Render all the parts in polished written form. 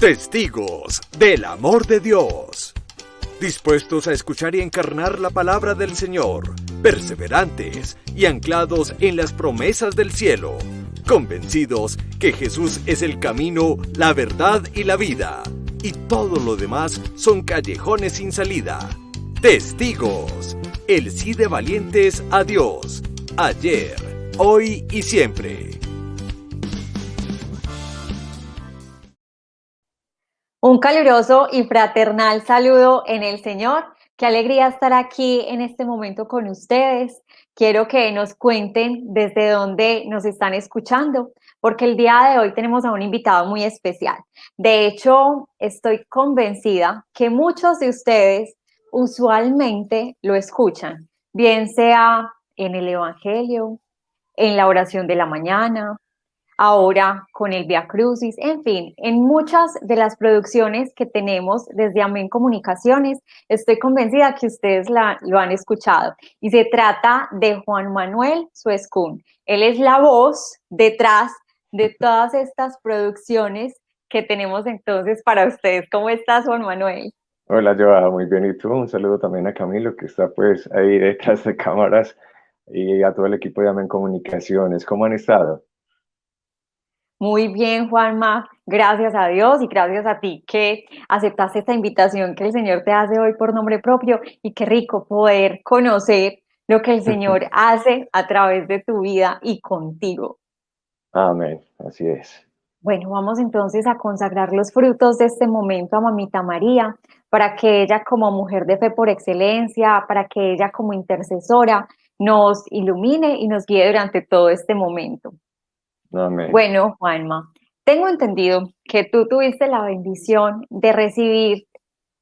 Testigos del amor de Dios. Dispuestos a escuchar y encarnar la palabra del Señor, perseverantes y anclados en las promesas del cielo, convencidos que Jesús es el camino, la verdad y la vida, y todo lo demás son callejones sin salida. Testigos, el sí de valientes a Dios, ayer, hoy y siempre. Un caluroso y fraternal saludo en el Señor. Qué alegría estar aquí en este momento con ustedes. Quiero que nos cuenten desde dónde nos están escuchando, porque el día de hoy tenemos a un invitado muy especial. De hecho, estoy convencida que muchos de ustedes usualmente lo escuchan, bien sea en el Evangelio, en la oración de la mañana, ahora con el Vía Crucis, en fin, en muchas de las producciones que tenemos desde Amén Comunicaciones, estoy convencida que ustedes lo han escuchado. Y se trata de Juan Manuel Suescún. Él es la voz detrás de todas estas producciones que tenemos entonces para ustedes. ¿Cómo estás, Juan Manuel? Hola, Joa, muy bien. ¿Y tú? Un saludo también a Camilo, que está pues ahí detrás de cámaras, y a todo el equipo de Amén Comunicaciones. ¿Cómo han estado? Muy bien, Juanma, gracias a Dios y gracias a ti que aceptaste esta invitación que el Señor te hace hoy por nombre propio, y qué rico poder conocer lo que el Señor hace a través de tu vida y contigo. Amén, así es. Bueno, vamos entonces a consagrar los frutos de este momento a Mamita María, para que ella como mujer de fe por excelencia, para que ella como intercesora nos ilumine y nos guíe durante todo este momento. Amén. Bueno, Juanma, tengo entendido que tú tuviste la bendición de recibir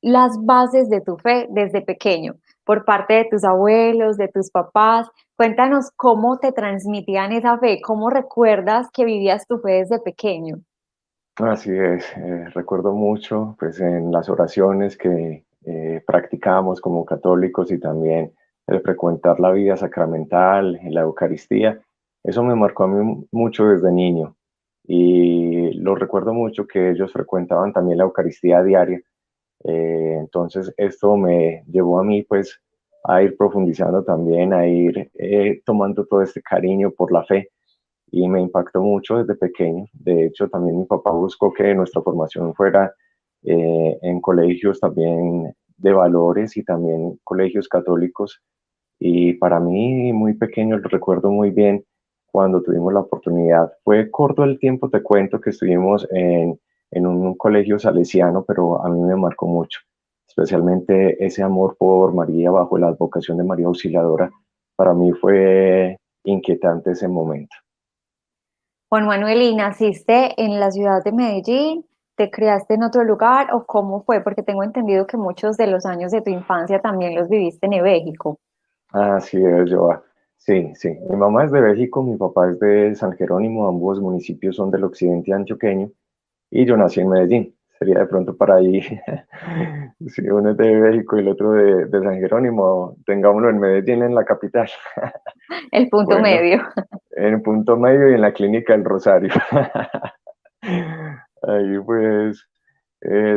las bases de tu fe desde pequeño, por parte de tus abuelos, de tus papás. Cuéntanos cómo te transmitían esa fe, cómo recuerdas que vivías tu fe desde pequeño. Así es. Recuerdo mucho pues en las oraciones que practicábamos como católicos, y también el frecuentar la vida sacramental, en la Eucaristía. Eso me marcó a mí mucho desde niño, y lo recuerdo mucho que ellos frecuentaban también la Eucaristía diaria. Entonces esto me llevó a mí pues a ir profundizando también, a ir tomando todo este cariño por la fe, y me impactó mucho desde pequeño. De hecho, también mi papá buscó que nuestra formación fuera en colegios también de valores, y también colegios católicos. Y para mí, muy pequeño, lo recuerdo muy bien cuando tuvimos la oportunidad. Fue corto el tiempo, te cuento, que estuvimos en un colegio salesiano, pero a mí me marcó mucho, especialmente ese amor por María bajo la advocación de María Auxiliadora. Para mí fue inquietante ese momento. Juan Manuel, ¿y naciste en la ciudad de Medellín? ¿Te criaste en otro lugar o cómo fue? Porque tengo entendido que muchos de los años de tu infancia también los viviste en México. Así es, Joa. Sí, sí. Mi mamá es de México, mi papá es de San Jerónimo, ambos municipios son del occidente antioqueño, y yo nací en Medellín. Sería de pronto para ahí, si uno es de México y el otro de San Jerónimo, tengámoslo en Medellín, en la capital. El punto Bueno, medio. en Punto Medio y en la Clínica del Rosario. Ahí pues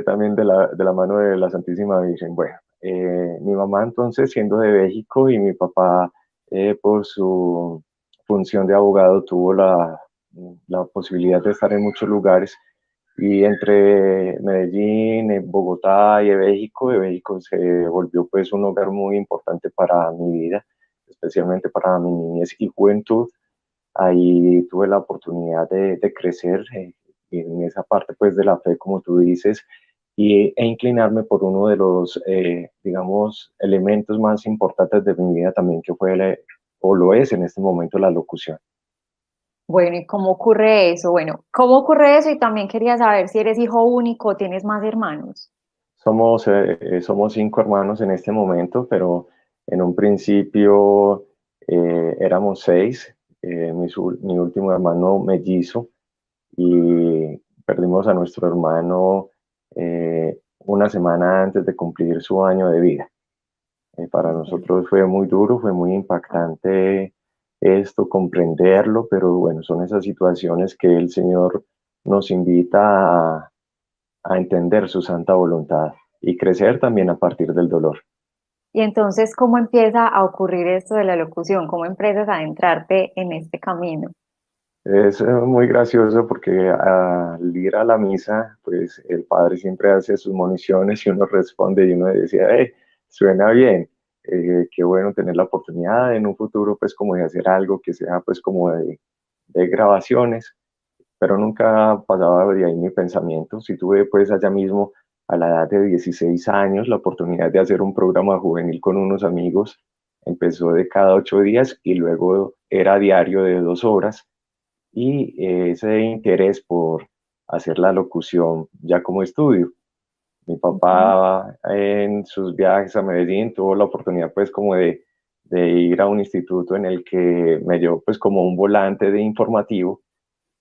también de la mano de la Santísima Virgen. Bueno, mi mamá entonces siendo de México, y mi papá por su función de abogado tuvo la posibilidad de estar en muchos lugares, y entre Medellín, Bogotá y de México se volvió pues un hogar muy importante para mi vida, especialmente para mi niñez y juventud. Ahí tuve la oportunidad de crecer en esa parte pues de la fe, como tú dices, e inclinarme por uno de los, digamos, elementos más importantes de mi vida también, que fue, o lo es en este momento, la locución. Bueno, ¿y cómo ocurre eso? Bueno, ¿cómo ocurre eso? Y también quería saber si eres hijo único o tienes más hermanos. Somos 5 hermanos en este momento, pero en un principio éramos 6. Mi último hermano mellizo, y perdimos a nuestro hermano una semana antes de cumplir su año de vida. Para nosotros fue muy duro, fue muy impactante esto, comprenderlo, pero bueno, son esas situaciones que el Señor nos invita a entender su santa voluntad y crecer también a partir del dolor. Y entonces, ¿cómo empieza a ocurrir esto de la locución? ¿Cómo empiezas a adentrarte en este camino? Es muy gracioso porque al ir a la misa, pues el padre siempre hace sus moniciones y uno responde y uno decía, suena bien, qué bueno tener la oportunidad en un futuro pues como de hacer algo que sea pues como de grabaciones, pero nunca pasaba de ahí mi pensamiento. Si tuve pues allá mismo a la edad de 16 años la oportunidad de hacer un programa juvenil con unos amigos, empezó de cada 8 días y luego era diario de 2 horas y ese interés por hacer la locución ya como estudio. Mi Ujú. papá en sus viajes a Medellín tuvo la oportunidad pues como de ir a un instituto en el que me llevó pues como un volante de informativo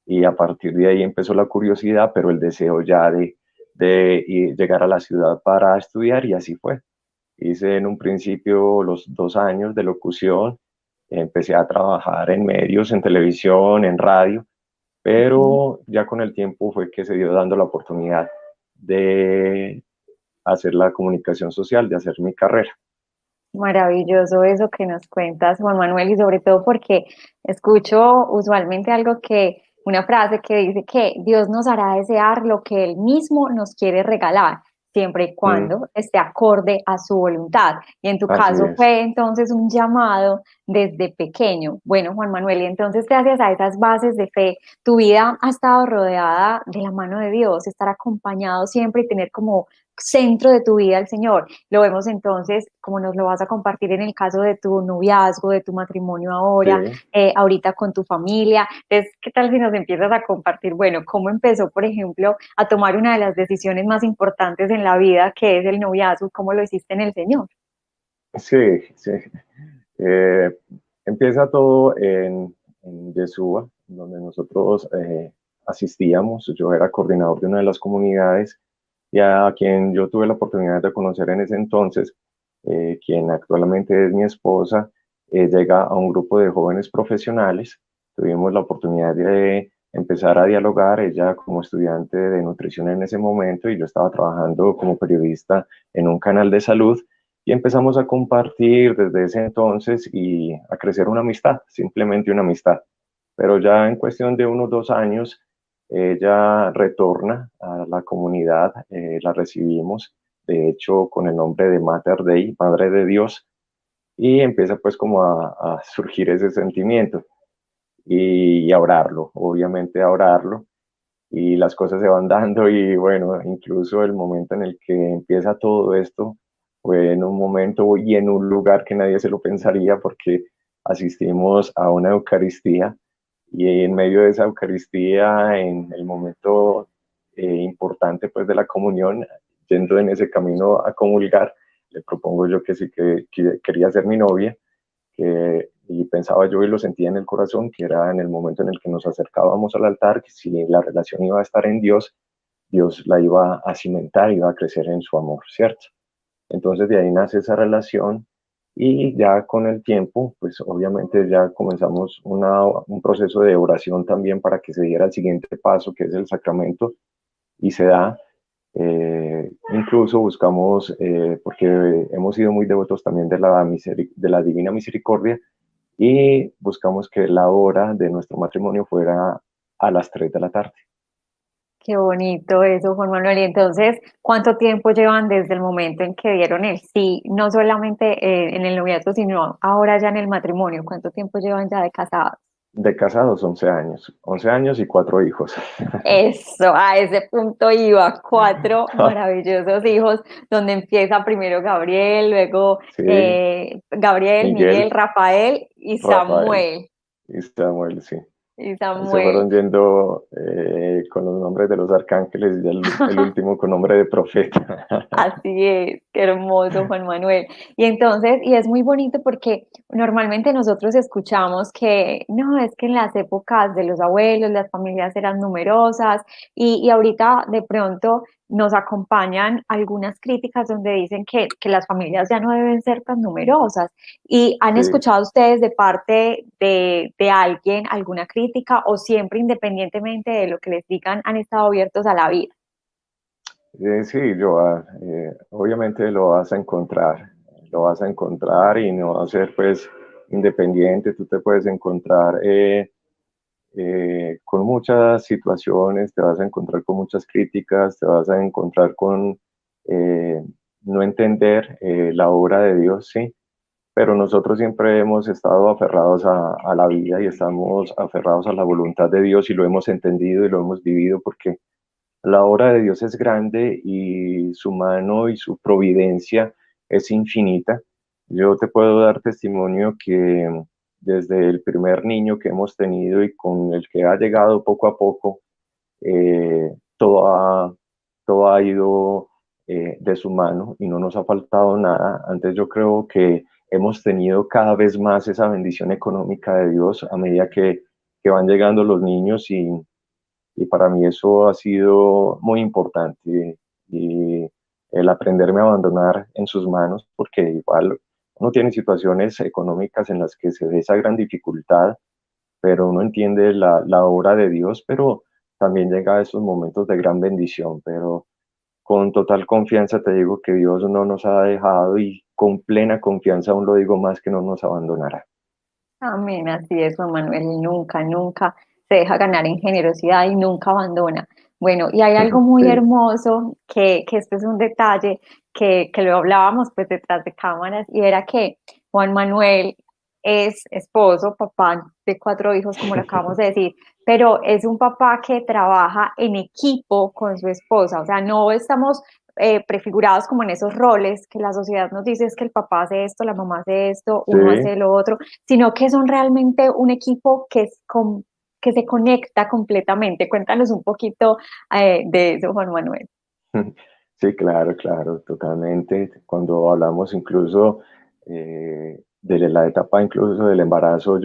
y a partir de ahí empezó la curiosidad, pero el deseo ya de llegar a la ciudad para estudiar y así fue. Hice en un principio los 2 años de locución, empecé a trabajar en medios, en televisión, en radio, Ujú. pero ya con el tiempo fue que se dio dando la oportunidad de hacer la comunicación social, de hacer mi carrera. Maravilloso eso que nos cuentas, Juan Manuel, y sobre todo porque escucho usualmente una frase que dice que Dios nos hará desear lo que Él mismo nos quiere regalar, siempre y Mm, cuando esté acorde a su voluntad. Y en tu así caso es. fue entonces un llamado desde pequeño. Bueno, Juan Manuel, y entonces gracias a esas bases de fe, tu vida ha estado rodeada de la mano de Dios, estar acompañado siempre y tener como centro de tu vida al Señor. Lo vemos entonces, como nos lo vas a compartir en el caso de tu noviazgo, de tu matrimonio ahora, Sí. ahorita con tu familia. Entonces, ¿qué tal si nos empiezas a compartir, bueno, cómo empezó, por ejemplo, a tomar una de las decisiones más importantes en la vida, que es el noviazgo, cómo lo hiciste en el Señor? Sí, sí. Eh, Empieza todo en Yeshua, donde nosotros asistíamos. Yo era coordinador de una de las comunidades y a quien yo tuve la oportunidad de conocer en ese entonces, quien actualmente es mi esposa, llega a un grupo de jóvenes profesionales. Tuvimos la oportunidad de empezar a dialogar, ella como estudiante de nutrición en ese momento y yo estaba trabajando como periodista en un canal de salud y empezamos a compartir desde ese entonces y a crecer una amistad, simplemente una amistad. Pero ya en cuestión de unos 2 años, ella retorna a la comunidad, la recibimos, de hecho, con el nombre de Mater Dei, Madre de Dios, y empieza pues como a surgir ese sentimiento y a orarlo, obviamente a orarlo, y las cosas se van dando y bueno, incluso el momento en el que empieza todo esto fue en un momento y en un lugar que nadie se lo pensaría porque asistimos a una Eucaristía y en medio de esa Eucaristía, en el momento importante pues de la comunión, yendo en ese camino a comulgar, le propongo yo que sí que quería ser mi novia y pensaba yo y lo sentía en el corazón, que era en el momento en el que nos acercábamos al altar, que si la relación iba a estar en Dios, Dios la iba a cimentar, iba a crecer en su amor, ¿cierto? Entonces de ahí nace esa relación y ya con el tiempo, pues obviamente ya comenzamos un proceso de oración también para que se diera el siguiente paso, que es el sacramento, y se da. Incluso buscamos, porque hemos sido muy devotos también de la Divina Misericordia, y buscamos que la hora de nuestro matrimonio fuera a las 3 de la tarde. Qué bonito eso, Juan Manuel. Y entonces, ¿cuánto tiempo llevan desde el momento en que dieron el sí, no solamente en el noviazgo, sino ahora ya en el matrimonio? ¿Cuánto tiempo llevan ya de casados? De casados, 11 años, 11 años y 4 hijos. Eso, a ese punto iba, cuatro maravillosos hijos, donde empieza primero Gabriel, luego Sí, Gabriel, Miguel, Miguel, Rafael y Rafael Samuel. y Samuel, sí. Y Ahí se Samuel. fueron yendo con los nombres de los arcángeles y el último con nombre de profeta. Así es, qué hermoso, Juan Manuel. Y entonces, y es muy bonito porque normalmente nosotros escuchamos que no, es que en las épocas de los abuelos las familias eran numerosas y ahorita de pronto nos acompañan algunas críticas donde dicen que las familias ya no deben ser tan numerosas. ¿Y han Sí. escuchado ustedes de parte de alguien alguna crítica o siempre independientemente de lo que les digan han estado abiertos a la vida? Sí, Joa, obviamente lo vas a encontrar y no va a ser pues independiente, tú te puedes encontrar con muchas situaciones, te vas a encontrar con muchas críticas, te vas a encontrar con eh, no entender la obra de Dios, sí, pero nosotros siempre hemos estado aferrados a la vida y estamos aferrados a la voluntad de Dios y lo hemos entendido y lo hemos vivido porque la obra de Dios es grande y su mano y su providencia es infinita. Yo te puedo dar testimonio que desde el primer niño que hemos tenido y con el que ha llegado poco a poco, todo ha ido de su mano y no nos ha faltado nada. Antes yo creo que hemos tenido cada vez más esa bendición económica de Dios a medida que van llegando los niños y para mí eso ha sido muy importante y el aprenderme a abandonar en sus manos, porque igual uno tiene situaciones económicas en las que se ve esa gran dificultad, pero uno entiende la obra de Dios, pero también llega a esos momentos de gran bendición, pero con total confianza te digo que Dios no nos ha dejado y con plena confianza aún lo digo más que no nos abandonará. Amén, así es, Juan Manuel, nunca, nunca se deja ganar en generosidad y nunca abandona. Bueno, y hay algo muy Sí, hermoso que este es un detalle que lo hablábamos pues detrás de cámaras y era que Juan Manuel es esposo, papá de 4 hijos, como lo acabamos de decir, pero es un papá que trabaja en equipo con su esposa, o sea, no estamos prefigurados como en esos roles que la sociedad nos dice es que el papá hace esto, la mamá hace esto, sí. uno hace lo otro, sino que son realmente un equipo que se conecta completamente. Cuéntanos un poquito de eso, Juan Manuel. Sí, claro, claro, totalmente. Cuando hablamos incluso de la etapa incluso del embarazo,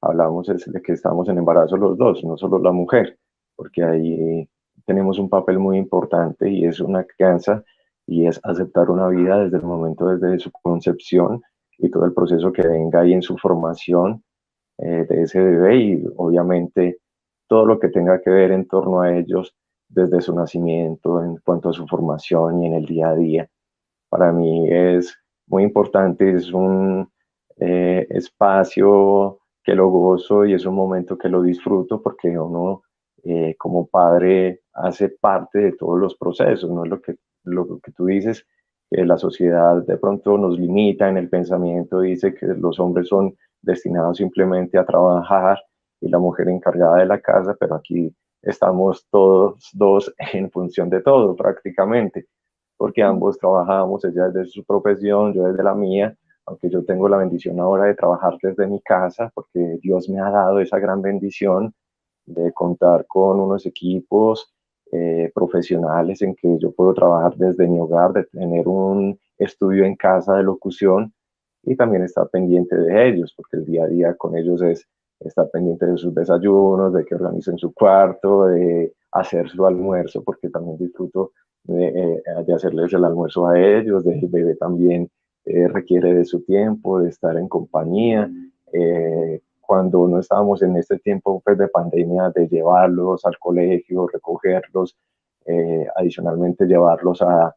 hablamos es de que estamos en embarazo los dos, no solo la mujer, porque ahí tenemos un papel muy importante y es una crianza y es aceptar una vida desde el momento, desde su concepción y todo el proceso que venga ahí en su formación de ese bebé y obviamente todo lo que tenga que ver en torno a ellos desde su nacimiento, en cuanto a su formación y en el día a día. Para mí es muy importante, es un espacio que lo gozo y es un momento que lo disfruto porque uno como padre hace parte de todos los procesos, no es lo que tú dices, que la sociedad de pronto nos limita en el pensamiento, dice que los hombres son destinados simplemente a trabajar y la mujer encargada de la casa, pero aquí estamos todos dos en función de todo prácticamente, porque ambos trabajamos, ella desde su profesión, yo desde la mía, aunque yo tengo la bendición ahora de trabajar desde mi casa, porque Dios me ha dado esa gran bendición de contar con unos equipos profesionales en que yo puedo trabajar desde mi hogar, de tener un estudio en casa de locución y también estar pendiente de ellos, porque el día a día con ellos es estar pendiente de sus desayunos, de que organicen su cuarto, de hacer su almuerzo, porque también disfruto de hacerles el almuerzo a ellos, de, el bebé también requiere de su tiempo, de estar en compañía. Cuando no estábamos en este tiempo pues, de pandemia, de llevarlos al colegio, recogerlos, adicionalmente llevarlos a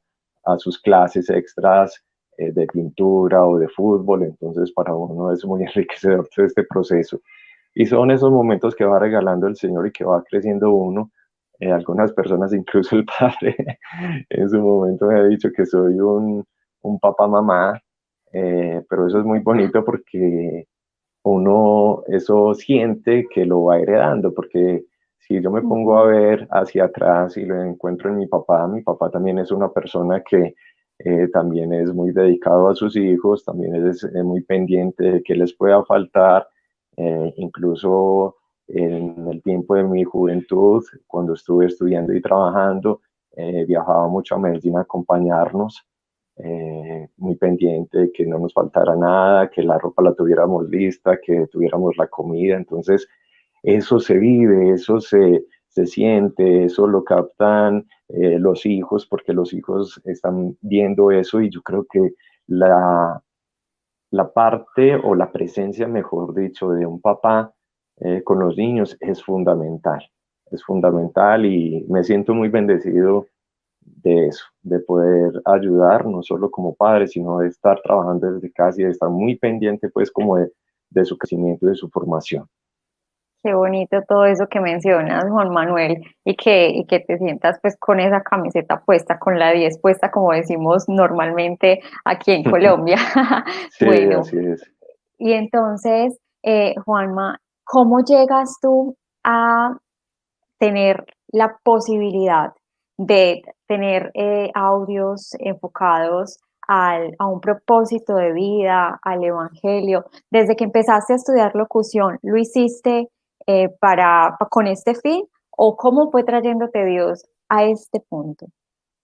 sus clases extras de pintura o de fútbol, entonces para uno es muy enriquecedor todo este proceso. Y son esos momentos que va regalando el Señor y que va creciendo uno. Algunas personas, incluso el padre, en su momento me ha dicho que soy un papá mamá, pero eso es muy bonito porque uno eso siente que lo va heredando, porque si yo me pongo a Ujú. ver hacia atrás y lo encuentro en mi papá también es una persona que también es muy dedicado a sus hijos, también es muy pendiente de que les pueda faltar, incluso en el tiempo de mi juventud, cuando estuve estudiando y trabajando, viajaba mucho a Medellín a acompañarnos muy pendiente de que no nos faltara nada, que la ropa la tuviéramos lista, que tuviéramos la comida. Entonces, eso se vive, se siente, eso lo captan los hijos, porque los hijos están viendo eso y yo creo que la, la parte o la presencia, mejor dicho, de un papá con los niños es fundamental y me siento muy bendecido de eso, de poder ayudar, no solo como padre, sino de estar trabajando desde casa y de estar muy pendiente, pues, como de su crecimiento y de su formación. Qué bonito todo eso que mencionas, Juan Manuel, y que te sientas pues con esa camiseta puesta, con la 10 puesta, como decimos normalmente aquí en Colombia. Sí, Bueno, así es. y entonces, Juanma, ¿cómo llegas tú a tener la posibilidad de tener audios enfocados a un propósito de vida, al evangelio? Desde que empezaste a estudiar locución, ¿lo hiciste con este fin o cómo fue trayéndote Dios a este punto?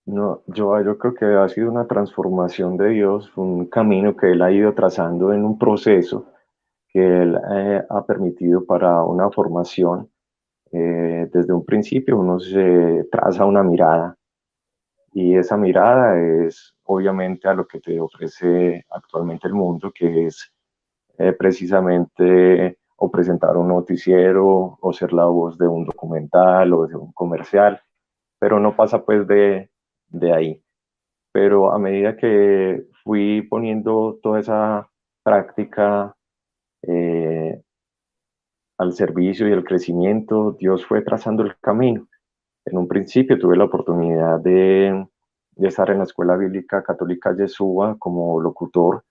No, yo creo que ha sido una transformación de Dios, un camino que Él ha ido trazando en un proceso que Él ha permitido para una formación. Desde un principio uno se traza una mirada y esa mirada es obviamente a lo que te ofrece actualmente el mundo, que es precisamente o presentar un noticiero o ser la voz de un documental o de un comercial, pero no pasa pues de ahí. Pero a medida que fui poniendo toda esa práctica eh, al servicio y al crecimiento, Dios fue trazando el camino. En un principio tuve la oportunidad de estar en la Escuela Bíblica Católica Yeshua como locutor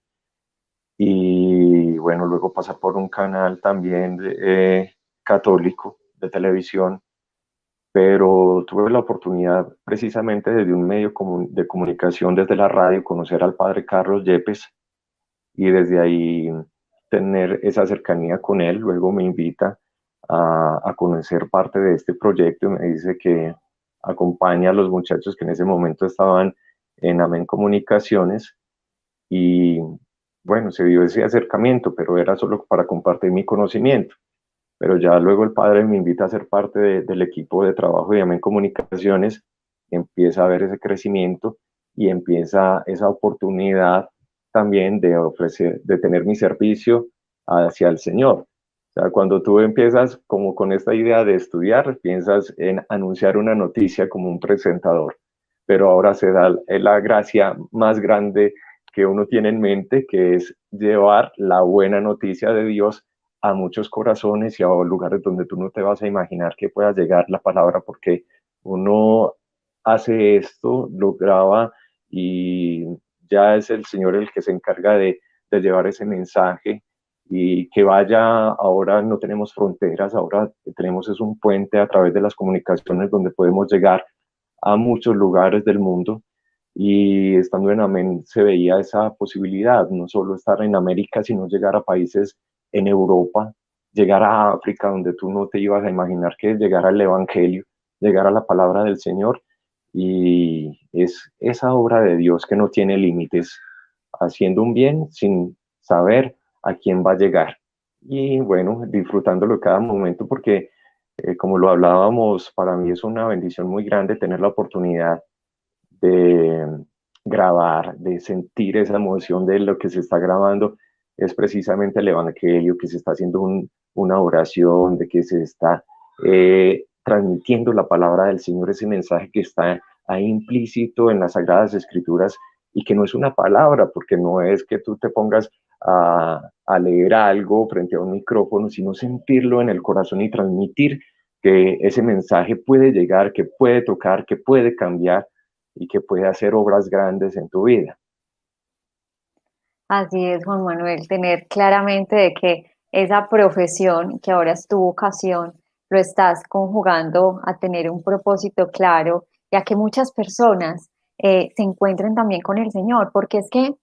y bueno, luego pasar por un canal también católico de televisión, pero tuve la oportunidad precisamente desde un medio de comunicación, desde la radio, conocer al padre Carlos Yepes y desde ahí tener esa cercanía con él. Luego me invita a conocer parte de este proyecto y me dice que acompaña a los muchachos que en ese momento estaban en Amén Comunicaciones y bueno, se dio ese acercamiento, pero era solo para compartir mi conocimiento. Pero ya luego el padre me invita a ser parte del equipo de trabajo de Amén Comunicaciones, empieza a ver ese crecimiento y empieza esa oportunidad también de ofrecer, de tener mi servicio hacia el Señor. O sea, cuando tú empiezas como con esta idea de estudiar, piensas en anunciar una noticia como un presentador, pero ahora se da la gracia más grande que uno tiene en mente, que es llevar la buena noticia de Dios a muchos corazones y a lugares donde tú no te vas a imaginar que pueda llegar la palabra, porque uno hace esto, lo graba y ya es el Señor el que se encarga de llevar ese mensaje y que vaya. Ahora no tenemos fronteras, ahora tenemos es un puente a través de las comunicaciones donde podemos llegar a muchos lugares del mundo y estando en Amén se veía esa posibilidad, no solo estar en América, sino llegar a países en Europa, llegar a África, donde tú no te ibas a imaginar que llegara el Evangelio, llegar a la palabra del Señor. Y es esa obra de Dios que no tiene límites, haciendo un bien sin saber a quién va a llegar. Y bueno, disfrutándolo cada momento porque, como lo hablábamos, para mí es una bendición muy grande tener la oportunidad de grabar, de sentir esa emoción de lo que se está grabando, es precisamente el Evangelio, que se está haciendo una oración, de que se está transmitiendo la palabra del Señor, ese mensaje que está ahí implícito en las Sagradas Escrituras y que no es una palabra, porque no es que tú te pongas a leer algo frente a un micrófono, sino sentirlo en el corazón y transmitir que ese mensaje puede llegar, que puede tocar, que puede cambiar y que puede hacer obras grandes en tu vida. Así es, Juan Manuel, tener claramente de que esa profesión, que ahora es tu vocación, lo estás conjugando a tener un propósito claro, ya que muchas personas se encuentren también con el Señor, porque es que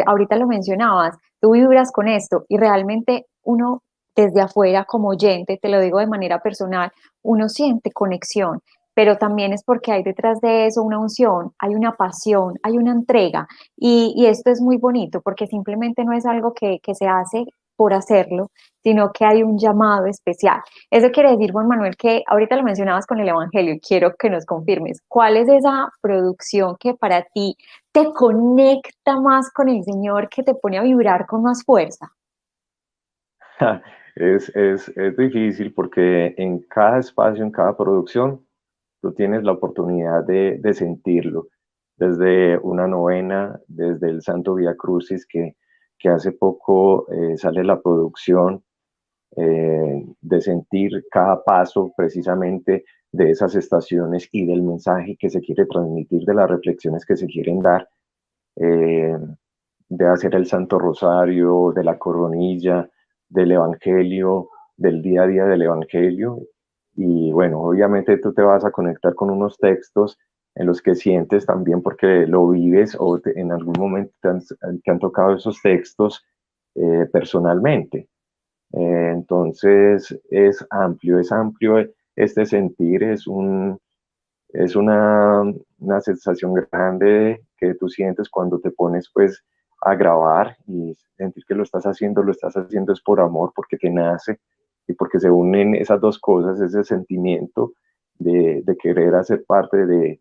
ahorita lo mencionabas, tú vibras con esto y realmente uno desde afuera como oyente, te lo digo de manera personal, uno siente conexión, pero también es porque hay detrás de eso una unción, hay una pasión, hay una entrega y esto es muy bonito porque simplemente no es algo que se hace por hacerlo, sino que hay un llamado especial. Eso quiere decir, Juan Manuel, que ahorita lo mencionabas con el Evangelio y quiero que nos confirmes, ¿cuál es esa producción que para ti te conecta más con el Señor, que te pone a vibrar con más fuerza? Es difícil porque en cada espacio, en cada producción, tú tienes la oportunidad de sentirlo, desde una novena, desde el Santo Vía Crucis, que hace poco sale la producción, de sentir cada paso precisamente de esas estaciones y del mensaje que se quiere transmitir, de las reflexiones que se quieren dar, eh, de hacer el Santo Rosario, de la coronilla, del Evangelio, del día a día del Evangelio. Y bueno, obviamente tú te vas a conectar con unos textos en los que sientes también porque lo vives o en algún momento te han tocado esos textos personalmente. Entonces es amplio este sentir, es una sensación grande que tú sientes cuando te pones pues a grabar y sentir que lo estás haciendo es por amor, porque te nace y porque se unen esas dos cosas, ese sentimiento de querer hacer parte de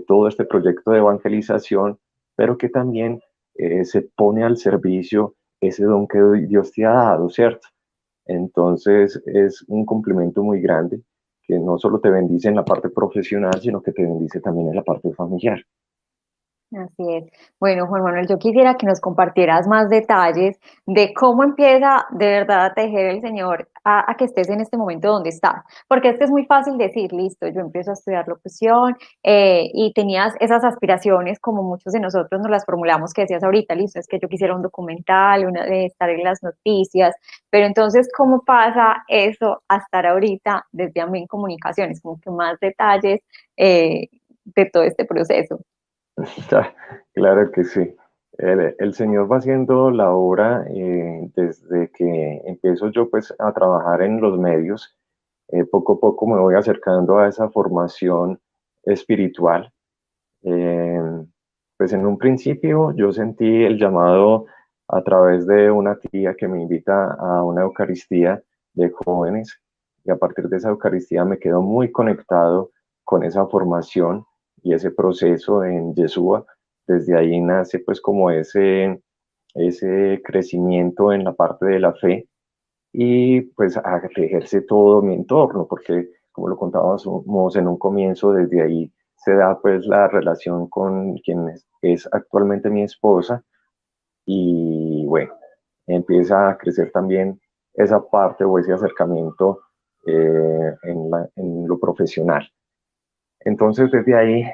todo este proyecto de evangelización, pero que también se pone al servicio ese don que Dios te ha dado, ¿cierto? Entonces es un complemento muy grande que no solo te bendice en la parte profesional, sino que te bendice también en la parte familiar. Así es. Bueno, Juan Manuel, yo quisiera que nos compartieras más detalles de cómo empieza de verdad a tejer el Señor a que estés en este momento donde estás. Porque es que es muy fácil decir, listo, yo empiezo a estudiar locución y tenías esas aspiraciones como muchos de nosotros nos las formulamos que decías ahorita, listo, es que yo quisiera un documental, una de estar en las noticias, pero entonces, ¿cómo pasa eso a estar ahorita desde Amén Comunicaciones? Como que más detalles de todo este proceso. Claro que sí. El Señor va haciendo la obra desde que empiezo yo pues a trabajar en los medios. Poco a poco me voy acercando a esa formación espiritual. Eh, pues en un principio yo sentí el llamado a través de una tía que me invita a una Eucaristía de jóvenes y a partir de esa Eucaristía me quedo muy conectado con esa formación y ese proceso en Yeshua. Desde ahí nace pues como ese crecimiento en la parte de la fe y pues a tejerse todo mi entorno, porque como lo contábamos en un comienzo, desde ahí se da pues la relación con quien es actualmente mi esposa y bueno, empieza a crecer también esa parte o ese acercamiento en lo profesional. Entonces desde ahí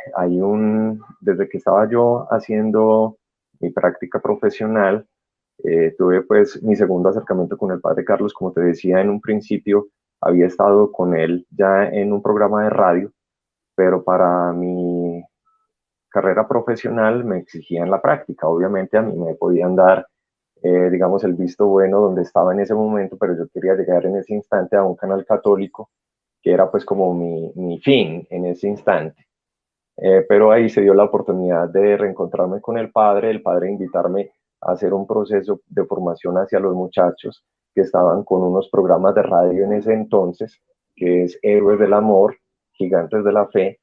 desde que estaba yo haciendo mi práctica profesional, tuve pues mi segundo acercamiento con el padre Carlos, como te decía en un principio, había estado con él ya en un programa de radio, pero para mi carrera profesional me exigían la práctica. Obviamente a mí me podían dar, digamos, el visto bueno donde estaba en ese momento, pero yo quería llegar en ese instante a un canal católico, que era pues como mi fin en ese instante. Pero ahí se dio la oportunidad de reencontrarme con el padre invitarme a hacer un proceso de formación hacia los muchachos que estaban con unos programas de radio en ese entonces, que es Héroes del Amor, Gigantes de la Fe,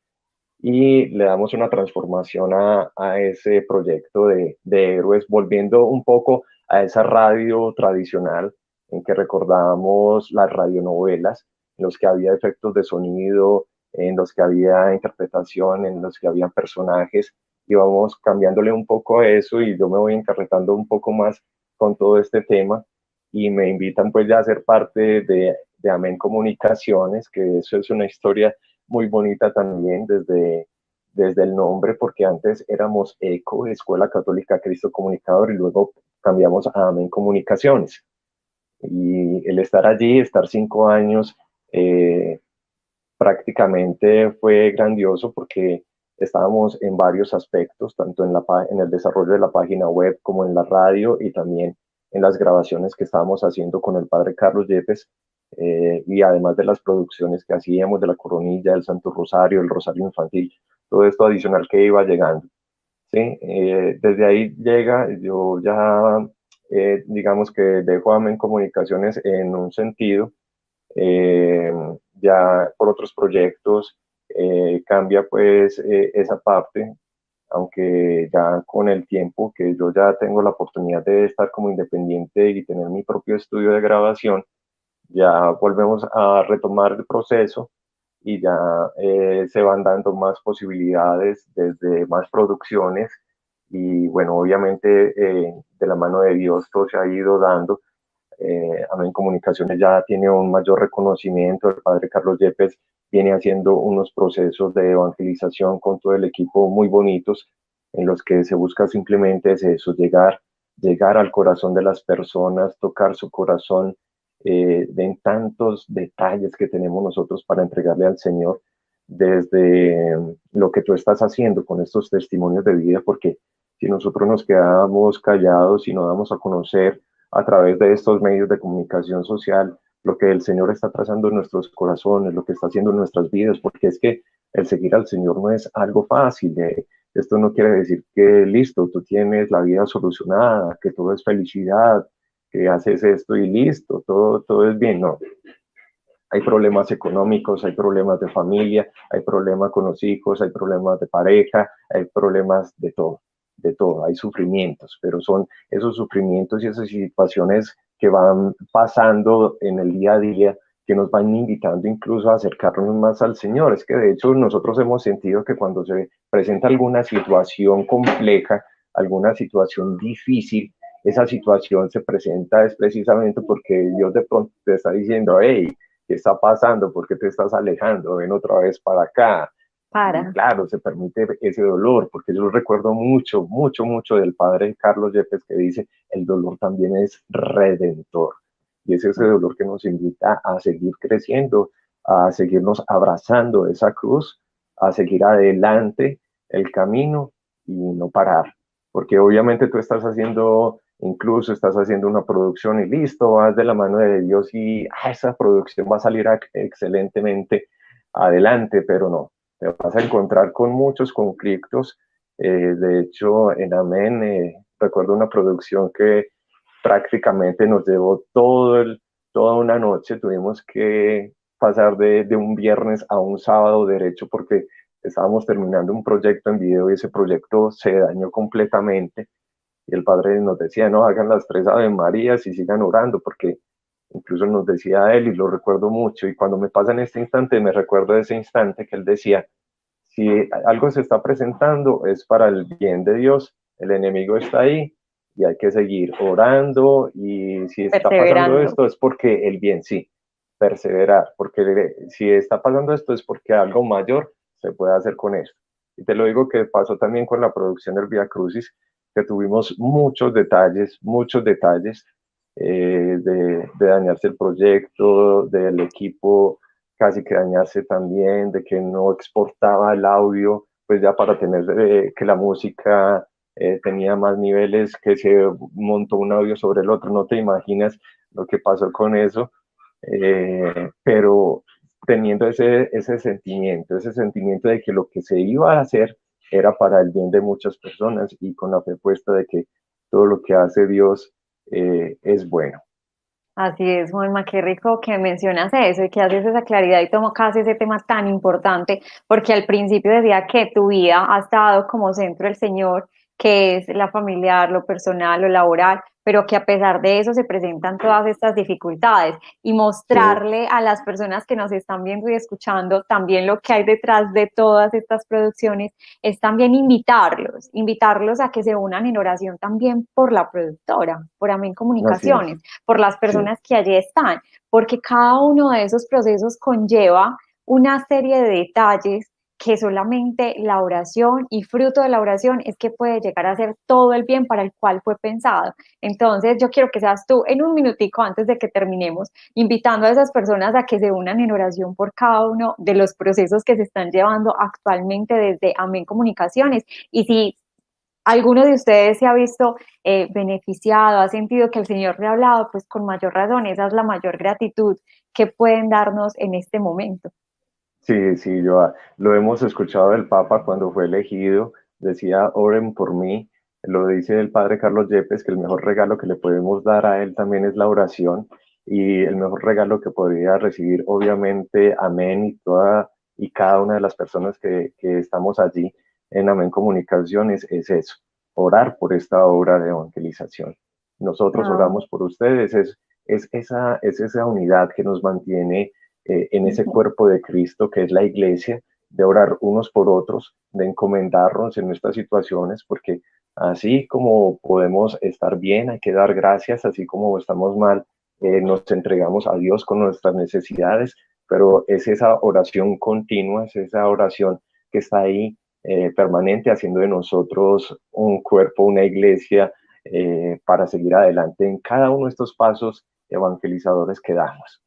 y le damos una transformación a ese proyecto de héroes, volviendo un poco a esa radio tradicional en que recordábamos las radionovelas, en los que había efectos de sonido, en los que había interpretación, en los que había personajes, y vamos cambiándole un poco a eso y yo me voy encarretando un poco más con todo este tema y me invitan pues ya a ser parte de Amén Comunicaciones, que eso es una historia muy bonita también desde el nombre, porque antes éramos ECO, Escuela Católica Cristo Comunicador, y luego cambiamos a Amén Comunicaciones. Y el estar allí, estar 5 años, prácticamente fue grandioso porque estábamos en varios aspectos, tanto en el desarrollo de la página web como en la radio y también en las grabaciones que estábamos haciendo con el padre Carlos Yepes, y además de las producciones que hacíamos de la Coronilla, el Santo Rosario, el Rosario Infantil, todo esto adicional que iba llegando. ¿Sí? Desde ahí llega, yo ya digamos que dejo Amén Comunicaciones en un sentido, eh, ya por otros proyectos, cambia pues esa parte, aunque ya con el tiempo que yo ya tengo la oportunidad de estar como independiente y tener mi propio estudio de grabación, ya volvemos a retomar el proceso y ya se van dando más posibilidades desde más producciones y bueno, obviamente de la mano de Dios todo se ha ido dando. Amén Comunicaciones ya tiene un mayor reconocimiento. El padre Carlos Yepes viene haciendo unos procesos de evangelización con todo el equipo muy bonitos, en los que se busca simplemente es eso, llegar al corazón de las personas, tocar su corazón, en tantos detalles que tenemos nosotros para entregarle al Señor, desde lo que tú estás haciendo con estos testimonios de vida, porque si nosotros nos quedamos callados y no damos a conocer a través de estos medios de comunicación social lo que el Señor está trazando en nuestros corazones, lo que está haciendo en nuestras vidas, porque es que el seguir al Señor no es algo fácil. Esto no quiere decir que listo, tú tienes la vida solucionada, que todo es felicidad, que haces esto y listo, todo es bien. No, hay problemas económicos, hay problemas de familia, hay problemas con los hijos, hay problemas de pareja, hay problemas de todo, hay sufrimientos, pero son esos sufrimientos y esas situaciones que van pasando en el día a día que nos van invitando incluso a acercarnos más al Señor. Es que de hecho nosotros hemos sentido que cuando se presenta alguna situación compleja, alguna situación difícil, esa situación se presenta es precisamente porque Dios de pronto te está diciendo, hey, ¿qué está pasando? ¿Por qué te estás alejando? Ven otra vez para acá. Y claro, se permite ese dolor, porque yo recuerdo mucho del padre Carlos Yepes que dice, el dolor también es redentor. Y es ese dolor que nos invita a seguir creciendo, a seguirnos abrazando esa cruz, a seguir adelante el camino y no parar. Porque obviamente tú estás haciendo, incluso estás haciendo una producción y listo, vas de la mano de Dios y esa producción va a salir excelentemente adelante, pero no, te vas a encontrar con muchos conflictos. De hecho, en Amén, recuerdo una producción que prácticamente nos llevó toda una noche. Tuvimos que pasar de un viernes a un sábado derecho porque estábamos terminando un proyecto en video y ese proyecto se dañó completamente. Y el padre nos decía, no, hagan las 3 Ave Marías y sigan orando, porque incluso nos decía él, y lo recuerdo mucho, y cuando me pasa en este instante, me recuerdo de ese instante que él decía, si algo se está presentando es para el bien de Dios, el enemigo está ahí y hay que seguir orando, y si está pasando esto es porque el bien, sí, perseverar, porque si está pasando esto es porque algo mayor se puede hacer con esto. Y te lo digo que pasó también con la producción del Via Crucis, que tuvimos muchos detalles de dañarse el proyecto, del equipo casi que dañarse también, de que no exportaba el audio, pues ya para tener que la música tenía más niveles, que se montó un audio sobre el otro, no te imaginas lo que pasó con eso, pero teniendo ese sentimiento de que lo que se iba a hacer era para el bien de muchas personas y con la fe puesta de que todo lo que hace Dios es bueno. Así es, Juanma, qué rico que mencionas eso y que haces esa claridad y tocas ese tema tan importante, porque al principio decía que tu vida ha estado como centro el Señor, que es la familiar, lo personal, lo laboral, pero que a pesar de eso se presentan todas estas dificultades y mostrarle a las personas que nos están viendo y escuchando también lo que hay detrás de todas estas producciones, es también invitarlos a que se unan en oración también por la productora, por Amén Comunicaciones, por las personas que allí están, porque cada uno de esos procesos conlleva una serie de detalles que solamente la oración y fruto de la oración es que puede llegar a ser todo el bien para el cual fue pensado. Entonces yo quiero que seas tú en un minutico antes de que terminemos, invitando a esas personas a que se unan en oración por cada uno de los procesos que se están llevando actualmente desde Amén Comunicaciones. Y si alguno de ustedes se ha visto beneficiado, ha sentido que el Señor le ha hablado, pues con mayor razón, esa es la mayor gratitud que pueden darnos en este momento. Sí, yo lo hemos escuchado del Papa cuando fue elegido, decía, oren por mí, lo dice el padre Carlos Yepes, que el mejor regalo que le podemos dar a él también es la oración, y el mejor regalo que podría recibir, obviamente, Amén y cada una de las personas que estamos allí en Amén Comunicaciones es eso, orar por esta obra de evangelización. Nosotros oramos por ustedes, es esa unidad que nos mantiene en ese cuerpo de Cristo que es la iglesia, de orar unos por otros, de encomendarnos en nuestras situaciones, porque así como podemos estar bien, hay que dar gracias, así como estamos mal, nos entregamos a Dios con nuestras necesidades, pero es esa oración continua, es esa oración que está ahí permanente, haciendo de nosotros un cuerpo, una iglesia, para seguir adelante en cada uno de estos pasos evangelizadores que damos.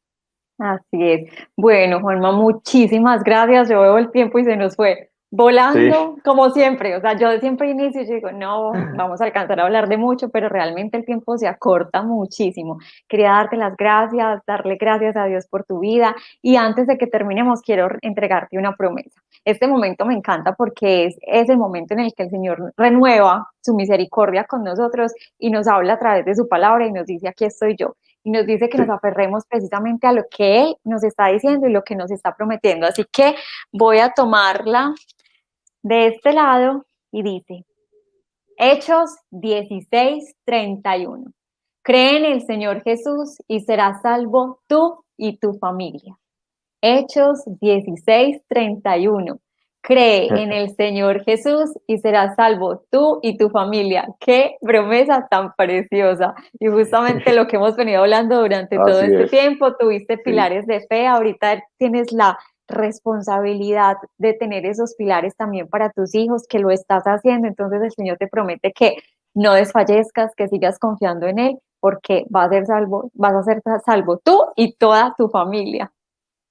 Así es. Bueno, Juanma, muchísimas gracias. Yo veo el tiempo y se nos fue volando, Sí, como siempre. O sea, yo siempre inicio y yo digo, no, vamos a alcanzar a hablar de mucho, pero realmente el tiempo se acorta muchísimo. Quería darte las gracias, darle gracias a Dios por tu vida. Y antes de que terminemos, quiero entregarte una promesa. Este momento me encanta porque es el momento en el que el Señor renueva su misericordia con nosotros y nos habla a través de su palabra y nos dice, aquí estoy yo. Y nos dice que nos sí. aferremos precisamente a lo que Él nos está diciendo y lo que nos está prometiendo. Así que voy a tomarla de este lado y dice, Hechos 16:31. Cree en el Señor Jesús y serás salvo tú y tu familia. Hechos 16:31. Cree en el Señor Jesús y serás salvo tú y tu familia. Qué promesa tan preciosa. Y justamente lo que hemos venido hablando durante todo Así este es, tiempo, tuviste sí. pilares de fe, ahorita tienes la responsabilidad de tener esos pilares también para tus hijos, que lo estás haciendo. Entonces el Señor te promete que no desfallezcas, que sigas confiando en Él, porque vas a ser salvo tú y toda tu familia.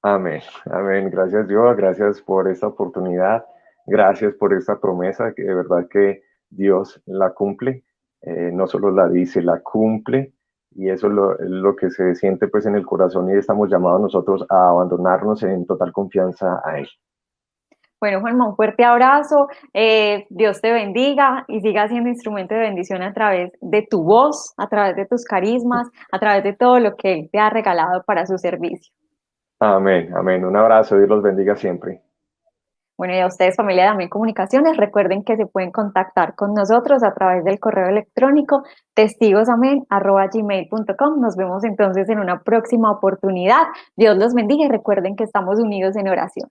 Amén, amén. Gracias Dios, gracias por esta oportunidad, gracias por esta promesa, que de verdad que Dios la cumple, no solo la dice, la cumple, y eso es lo que se siente pues en el corazón, y estamos llamados nosotros a abandonarnos en total confianza a Él. Bueno, Juanma, un fuerte abrazo, Dios te bendiga y siga siendo instrumento de bendición a través de tu voz, a través de tus carismas, a través de todo lo que Él te ha regalado para su servicio. Amén, amén. Un abrazo, Dios los bendiga siempre. Bueno, y a ustedes, familia de Amén Comunicaciones, recuerden que se pueden contactar con nosotros a través del correo electrónico testigosamén@gmail.com. Nos vemos entonces en una próxima oportunidad. Dios los bendiga y recuerden que estamos unidos en oración.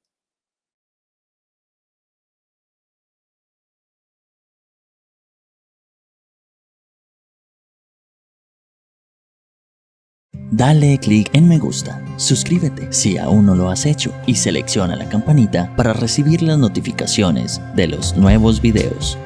Dale clic en me gusta, suscríbete si aún no lo has hecho y selecciona la campanita para recibir las notificaciones de los nuevos videos.